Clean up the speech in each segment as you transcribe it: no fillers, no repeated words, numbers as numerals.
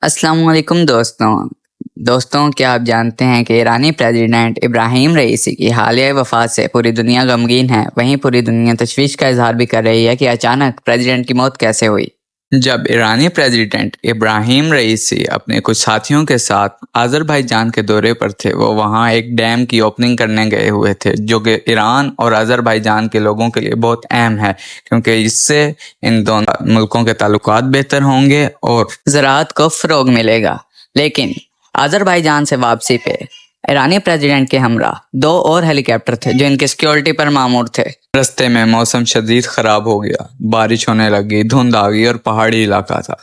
अस्सलाम वालेकुम दोस्तों क्या आप जानते हैं कि ईरानी प्रेसिडेंट इब्राहिम रईसी की हालिया वफ़ात से पूरी दुनिया गमगीन है। वहीं पूरी दुनिया तशवीश का इजहार भी कर रही है कि अचानक प्रेसिडेंट की मौत कैसे हुई। जब ईरानी प्रेसिडेंट इब्राहिम रईसी अपने कुछ साथियों के साथ अज़रबैजान के दौरे पर थे, वो वहाँ एक डैम की ओपनिंग करने गए हुए थे, जो कि ईरान और अज़रबैजान के लोगों के लिए बहुत अहम है, क्योंकि इससे इन दोनों मुल्कों के ताल्लुकात बेहतर होंगे और ज़राअत को फ़रोग मिलेगा। लेकिन अज़रबैजान से वापसी पे ईरानी प्रेसिडेंट के हमरा दो और हेलीकॉप्टर थे जो इनकी सिक्योरिटी पर मामूर थे। रास्ते में मौसम शदीद ख़राब हो गया, बारिश होने लगी, धुंध आ गई और पहाड़ी इलाका था।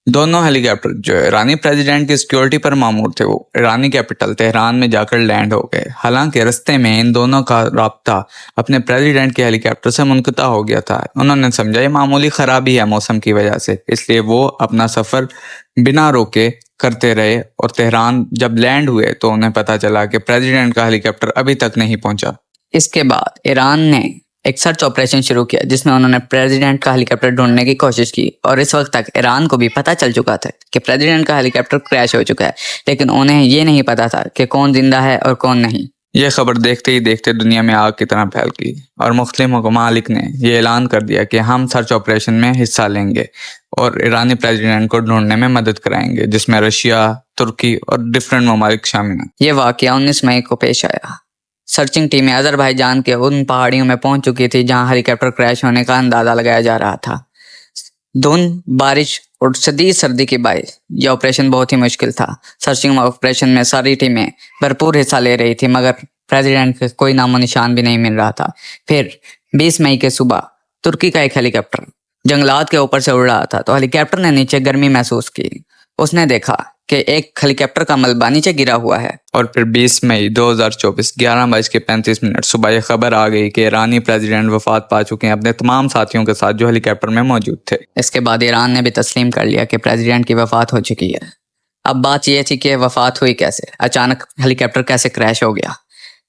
दोनों हेलीकॉप्टर जो ईरानी प्रेसिडेंट की सिक्योरिटी पर मामूर थे, वो ईरानी कैपिटल तेहरान में जाकर लैंड हो गए। हालांकि रास्ते में इन दोनों का राब्ता अपने प्रेसिडेंट के हेलीकॉप्टर से मुनक़ता हो गया था। उन्होंने समझा ये मामूली ख़राबी है मौसम की वजह से, इसलिए वो अपना सफ़र बिना रोके करते रहे और तेहरान जब लैंड हुए तो उन्हें पता चला कि प्रेसिडेंट का हेलीकॉप्टर अभी तक नहीं पहुंचा। इसके बाद ईरान ने एक सर्च ऑपरेशन शुरू किया जिसमें उन्होंने प्रेसिडेंट का हेलीकॉप्टर ढूंढने की कोशिश की और इस वक्त तक ईरान को भी पता चल चुका था कि प्रेसिडेंट का हेलीकॉप्टर क्रैश हो चुका है, लेकिन उन्हें ये नहीं पता था कि कौन जिंदा है और कौन नहीं। यह खबर देखते ही देखते दुनिया में आग की तरह फैल गई और मुख्तलिफ ममालिक ने यह ऐलान कर दिया कि हम सर्च ऑपरेशन में हिस्सा लेंगे और ईरानी प्रेसिडेंट को ढूंढने में मदद कराएंगे, जिसमें रशिया, तुर्की और डिफरेंट ममालिक शामिल हैं। ये वाकया 19 मई को पेश आया। सर्चिंग टीमें अज़रबैजान के उन पहाड़ियों में पहुंच चुकी थी जहां हेलीकॉप्टर क्रैश होने का अंदाजा लगाया जा रहा था। धुंध, बारिश और शदीद सर्दी के बायस यह ऑपरेशन बहुत ही मुश्किल था। सर्चिंग ऑपरेशन में सारी टीमें भरपूर हिस्सा ले रही थी, मगर प्रेसिडेंट का कोई नामो निशान भी नहीं मिल रहा था। फिर 20 मई के सुबह तुर्की का एक हेलीकॉप्टर जंगलात के ऊपर से उड़ रहा था, तो हेलीकॉप्टर ने नीचे गर्मी महसूस की। उसने देखा कि एक हेलीकॉप्टर का मलबा नीचे गिरा हुआ है और फिर 20 मई 2024 11:35 सुबह यह खबर आ गई कि ईरानी प्रेसिडेंट वफात पा चुके हैं अपने तमाम साथियों के साथ जो हेलीकॉप्टर में मौजूद थे। इसके बाद ईरान ने भी तस्लीम कर लिया कि प्रेसिडेंट की वफात हो चुकी है। अब बात यह थी कि वफात हुई कैसे, अचानक हेलीकॉप्टर कैसे क्रैश हो गया।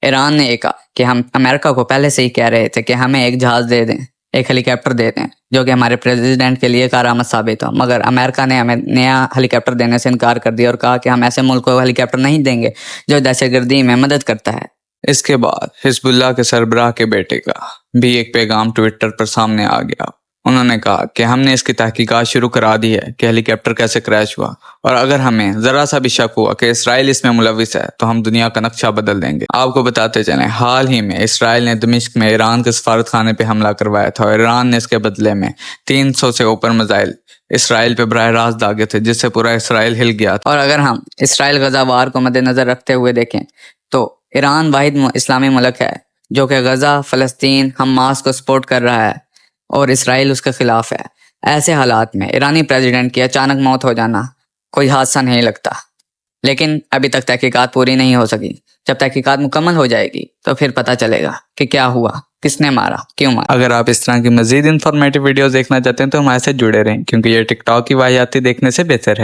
ईरान ने कहा कि हम अमेरिका को पहले से ही कह रहे थे कि हमें एक जहाज दे दें, एक हेलीकॉप्टर दे दें जो कि हमारे प्रेसिडेंट के लिए कारआमद साबित हो, मगर अमेरिका ने हमें नया हेलीकॉप्टर देने से इनकार कर दिया और कहा कि हम ऐसे मुल्क को हेलीकॉप्टर नहीं देंगे जो दहशतगर्दी में मदद करता है। इसके बाद हिजबुल्लाह के सरबराह के बेटे का भी एक पैगाम ट्विटर पर सामने आ गया। उन्होंने कहा कि हमने इसकी तहकीकात शुरू करा दी है कि हेलीकॉप्टर कैसे क्रैश हुआ, और अगर हमें ज़रा सा भी शक हुआ कि इसराइल इसमें मुलविस है तो हम दुनिया का नक्शा बदल देंगे। आपको बताते चलें, हाल ही में इसराइल ने दमिश्क में ईरान के सफारत खाने पर हमला करवाया था और ईरान ने इसके बदले में 300 से ऊपर मिसाइल इसराइल पे बराह रास्त दागे थे, जिससे पूरा इसराइल हिल गया था। और अगर हम इसराइल गजा वार को मद्देनजर रखते हुए देखें तो ईरान वाहिद इस्लामी मुल्क है जो कि गजा, फ़लस्तीन, हमास को सपोर्ट कर रहा है और इसराइल उसके खिलाफ है। ऐसे हालात में ईरानी प्रेसिडेंट की अचानक मौत हो जाना कोई हादसा नहीं लगता, लेकिन अभी तक तहकीकात पूरी नहीं हो सकी। जब तहकीकात मुकम्मल हो जाएगी तो फिर पता चलेगा कि क्या हुआ, किसने मारा, क्यों मारा। अगर आप इस तरह की मजीद इंफॉर्मेटिव वीडियोस देखना चाहते हैं तो हमारे साथ जुड़े रहें, क्योंकि ये टिकटॉक की वाहियाती देखने से बेहतर है।